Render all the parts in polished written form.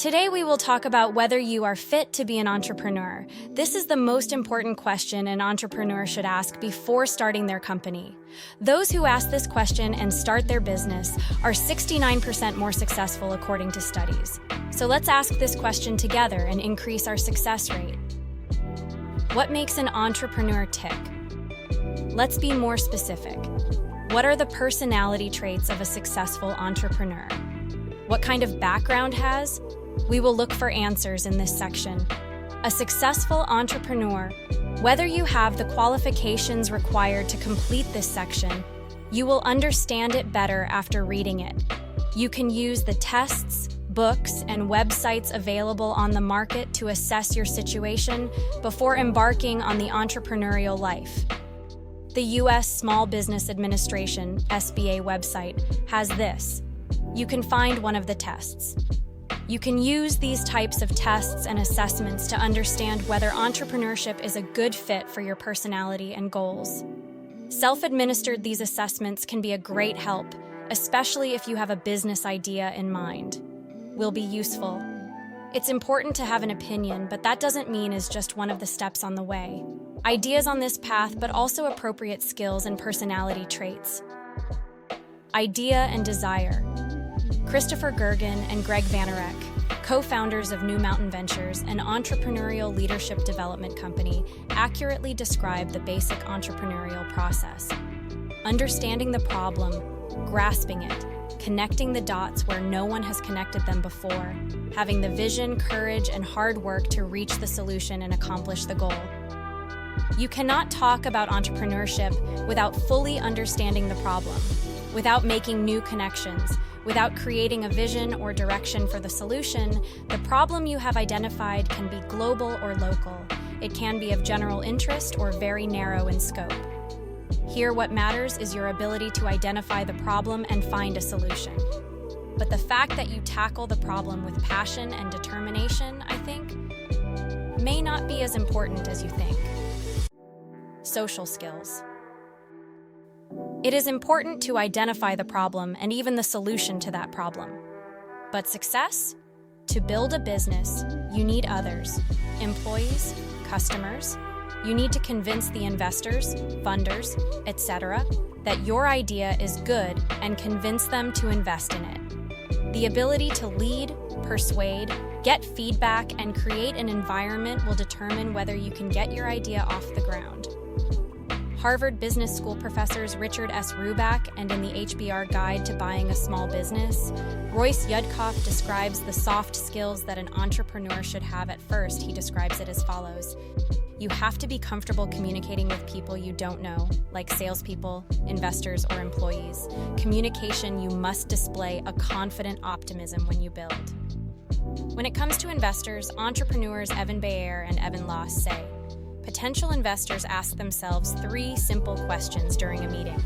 Today we will talk about whether you are fit to be an entrepreneur. This is the most important question an entrepreneur should ask before starting their company. Those who ask this question and start their business are 69% more successful according to studies. So let's ask this question together and increase our success rate. What makes an entrepreneur tick? Let's be more specific. What are the personality traits of a successful entrepreneur? What kind of background has? We will look for answers in this section. A successful entrepreneur, whether you have the qualifications required to complete this section, you will understand it better after reading it. You can use the tests, books, and websites available on the market to assess your situation before embarking on the entrepreneurial life. The U.S. Small Business Administration, SBA website, has this. You can find one of the tests. You can use these types of tests and assessments to understand whether entrepreneurship is a good fit for your personality and goals. Self-administered, these assessments can be a great help, especially if you have a business idea in mind. Will be useful. It's important to have an opinion, but that doesn't mean is just one of the steps on the way. Ideas on this path, but also appropriate skills and personality traits. Idea and desire. Christopher Gergen and Greg Vanarak, co-founders of New Mountain Ventures, an entrepreneurial leadership development company, accurately describe the basic entrepreneurial process. Understanding the problem, grasping it, connecting the dots where no one has connected them before, having the vision, courage, and hard work to reach the solution and accomplish the goal. You cannot talk about entrepreneurship without fully understanding the problem, without making new connections, without creating a vision or direction for the solution. The problem you have identified can be global or local. It can be of general interest or very narrow in scope. Here, what matters is your ability to identify the problem and find a solution. But the fact that you tackle the problem with passion and determination, I think, may not be as important as you think. Social skills. It is important to identify the problem and even the solution to that problem. But success? To build a business, you need others, employees, customers. You need to convince the investors, funders, etc., that your idea is good and convince them to invest in it. The ability to lead, persuade, get feedback, and create an environment will determine whether you can get your idea off the ground. Harvard Business School professors Richard S. Ruback and in the HBR Guide to Buying a Small Business, Royce Yudkoff describes the soft skills that an entrepreneur should have at first. He describes it as follows. You have to be comfortable communicating with people you don't know, like salespeople, investors, or employees. Communication, you must display a confident optimism when you build. When it comes to investors, entrepreneurs Evan Bayer and Evan Loss say, potential investors ask themselves 3 simple questions during a meeting.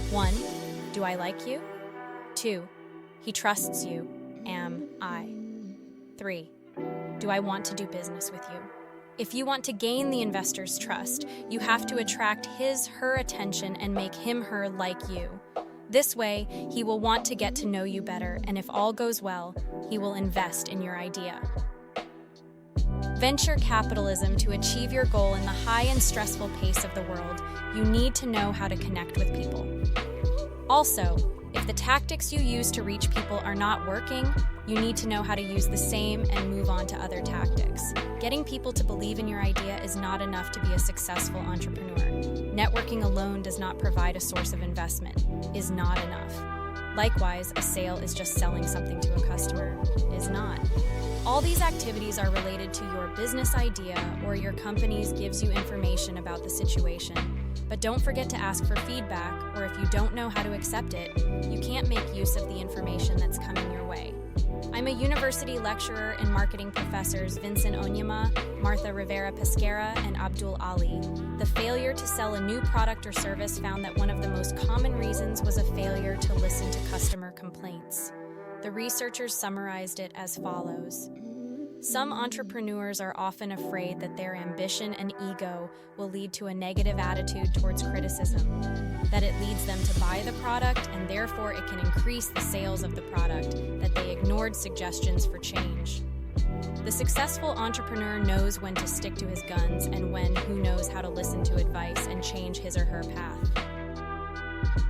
1, do I like you? 2, he trusts you. Am I? 3, do I want to do business with you? If you want to gain the investor's trust, you have to attract his/her attention and make him/her like you. This way, he will want to get to know you better, and if all goes well, he will invest in your idea. Venture capitalism. To achieve your goal in the high and stressful pace of the world, you need to know how to connect with people. Also, if the tactics you use to reach people are not working, you need to know how to use the same and move on to other tactics. Getting people to believe in your idea is not enough to be a successful entrepreneur. Networking alone does not provide a source of investment, is not enough. Likewise, a sale is just selling something to a customer, is not. All these activities are related to your business idea or your company's gives you information about the situation. But don't forget to ask for feedback, or if you don't know how to accept it, you can't make use of the information that's coming your way. I'm a university lecturer and marketing professors Vincent Onyema, Martha Rivera Pesquera, and Abdul Ali. The failure to sell a new product or service found that one of the most common reasons was a failure to listen to customer complaints. The researchers summarized it as follows. Some entrepreneurs are often afraid that their ambition and ego will lead to a negative attitude towards criticism, that it leads them to buy the product and therefore it can increase the sales of the product, that they ignored suggestions for change. The successful entrepreneur knows when to stick to his guns and who knows how to listen to advice and change his or her path.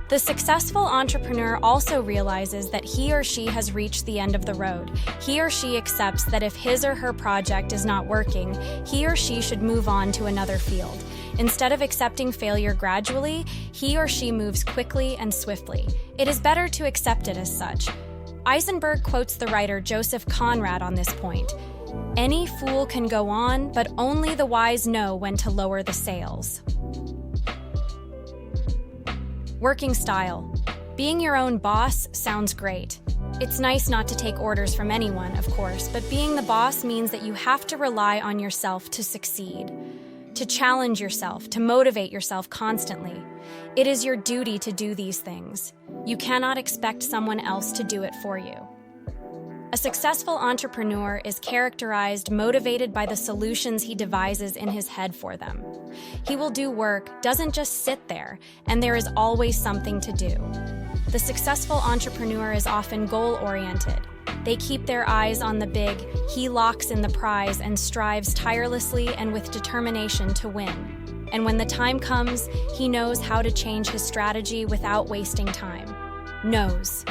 The successful entrepreneur also realizes that he or she has reached the end of the road. He or she accepts that if his or her project is not working, he or she should move on to another field. Instead of accepting failure gradually, he or she moves quickly and swiftly. It is better to accept it as such. Eisenberg quotes the writer Joseph Conrad on this point. "Any fool can go on, but only the wise know when to lower the sails." Working style. Being your own boss sounds great. It's nice not to take orders from anyone, of course, but being the boss means that you have to rely on yourself to succeed, to challenge yourself, to motivate yourself constantly. It is your duty to do these things. You cannot expect someone else to do it for you. A successful entrepreneur is motivated by the solutions he devises in his head for them. He will do work, doesn't just sit there, and there is always something to do. The successful entrepreneur is often goal-oriented. They keep their eyes on the big, he locks in the prize and strives tirelessly and with determination to win. And when the time comes, he knows how to change his strategy without wasting time. Knows.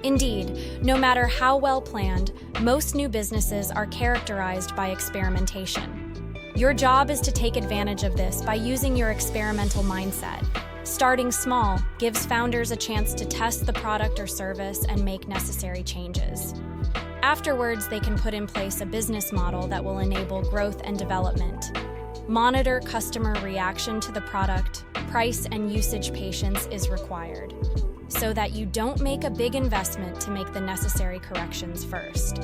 Indeed, no matter how well planned, most new businesses are characterized by experimentation. Your job is to take advantage of this by using your experimental mindset. Starting small gives founders a chance to test the product or service and make necessary changes. Afterwards, they can put in place a business model that will enable growth and development. Monitor customer reaction to the product. Price and usage patience is required, so that you don't make a big investment to make the necessary corrections first.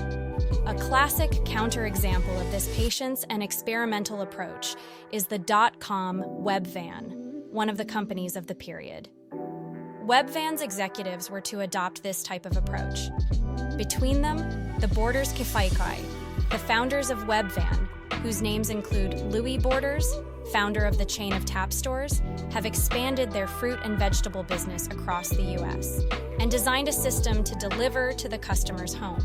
A classic counterexample of this patience and experimental approach is the dot-com webvan, one of the companies of the period. Webvan's executives were to adopt this type of approach. Between them, the Borders Kifaikai, the founders of Webvan, whose names include Louis Borders, founder of the chain of tap stores, have expanded their fruit and vegetable business across the U.S. and designed a system to deliver to the customer's home.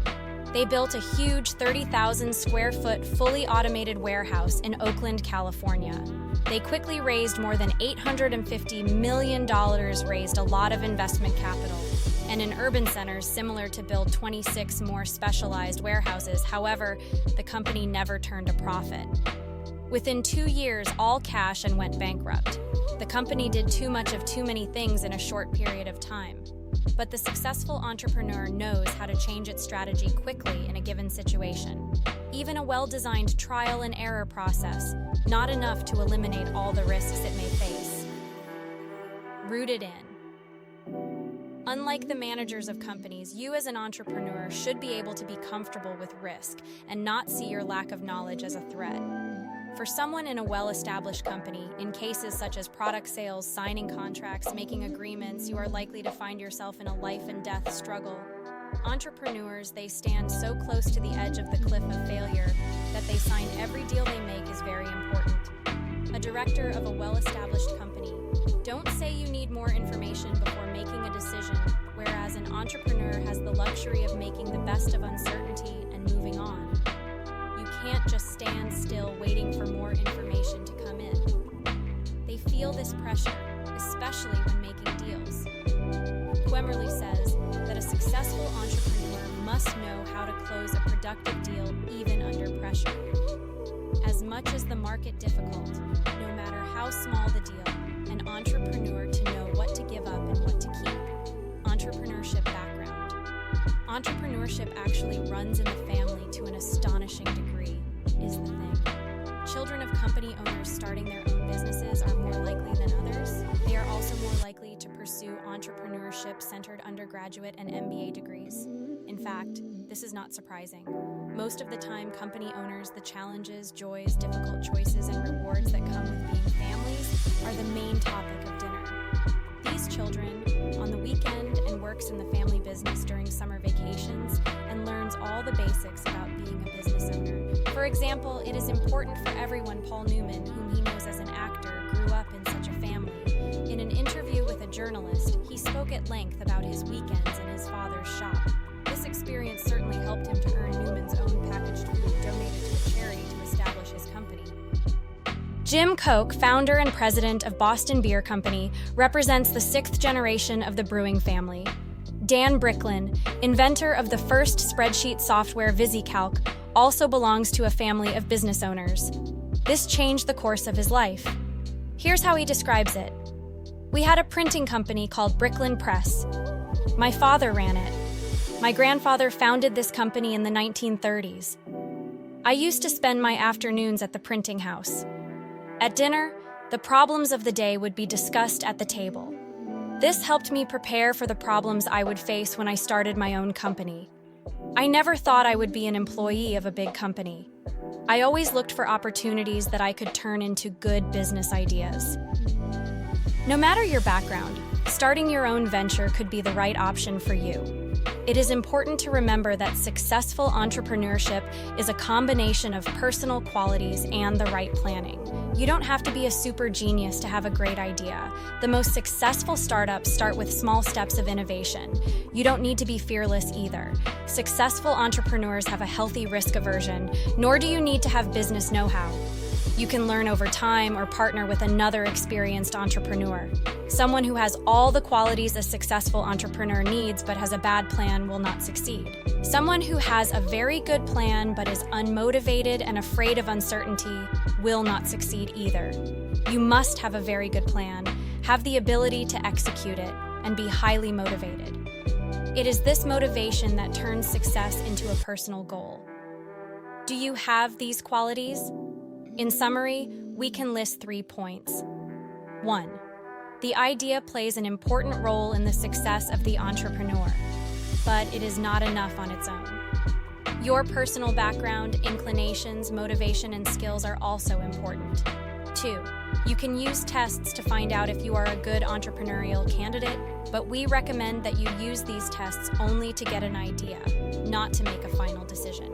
They built a huge 30,000 square foot fully automated warehouse in Oakland, California. They quickly raised more than $850 million, raised a lot of investment capital, and in urban centers similar to build 26 more specialized warehouses. However, the company never turned a profit. Within 2 years, all cash and went bankrupt. The company did too much of too many things in a short period of time. But the successful entrepreneur knows how to change its strategy quickly in a given situation. Even a well-designed trial and error process, not enough to eliminate all the risks it may face. Rooted in. Unlike the managers of companies, you as an entrepreneur should be able to be comfortable with risk and not see your lack of knowledge as a threat. For someone in a well-established company, in cases such as product sales, signing contracts, making agreements, you are likely to find yourself in a life and death struggle. Entrepreneurs, they stand so close to the edge of the cliff of failure that they sign every deal they make is very important. A director of a well-established company, don't say you need more information before making a decision, whereas an entrepreneur has the luxury of making the best of uncertainty and moving on. You can't just stand still waiting for more information to come in. They feel this pressure, especially when making deals. Quemmerly says that a successful entrepreneur must know how to close a productive deal even under pressure. As much as the market difficult, no matter how small the deal, an entrepreneur to know what to give up and what to keep. Entrepreneurship background. Entrepreneurship actually runs in the family to an astonishing degree, is the thing. Children of company owners starting their own businesses are more likely than others. They are also more likely to pursue entrepreneurship-centered undergraduate and MBA degrees. In fact, this is not surprising. Most of the time, company owners, the challenges, joys, difficult choices, and rewards that come with being families are the main topic of dinner. These children, on the weekend, and works in the family business during summer vacations, and learns all the basics about being a business owner. For example, it is important for everyone Paul Newman, whom he knows as an actor, grew up in such a family. In an interview with a journalist, he spoke at length about his weekends in his father's shop. This experience certainly helped him to earn Newman's own packaged food donated to a charity to establish his company. Jim Koch, founder and president of Boston Beer Company, represents the 6th generation of the brewing family. Dan Bricklin, inventor of the first spreadsheet software VisiCalc, also belongs to a family of business owners. This changed the course of his life. Here's how he describes it. We had a printing company called Bricklin Press. My father ran it. My grandfather founded this company in the 1930s. I used to spend my afternoons at the printing house. At dinner, the problems of the day would be discussed at the table. This helped me prepare for the problems I would face when I started my own company. I never thought I would be an employee of a big company. I always looked for opportunities that I could turn into good business ideas. No matter your background, starting your own venture could be the right option for you. It is important to remember that successful entrepreneurship is a combination of personal qualities and the right planning. You don't have to be a super genius to have a great idea. The most successful startups start with small steps of innovation. You don't need to be fearless either. Successful entrepreneurs have a healthy risk aversion, nor do you need to have business know-how. You can learn over time or partner with another experienced entrepreneur. Someone who has all the qualities a successful entrepreneur needs but has a bad plan will not succeed. Someone who has a very good plan but is unmotivated and afraid of uncertainty will not succeed either. You must have a very good plan, have the ability to execute it, and be highly motivated. It is this motivation that turns success into a personal goal. Do you have these qualities? In summary, we can list 3 points. 1. The idea plays an important role in the success of the entrepreneur, but it is not enough on its own. Your personal background, inclinations, motivation, and skills are also important. 2. You can use tests to find out if you are a good entrepreneurial candidate, but we recommend that you use these tests only to get an idea, not to make a final decision.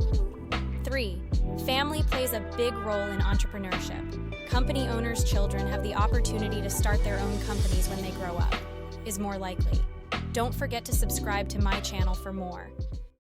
3. Family plays a big role in entrepreneurship. Company owners' children have the opportunity to start their own companies when they grow up, is more likely. Don't forget to subscribe to my channel for more.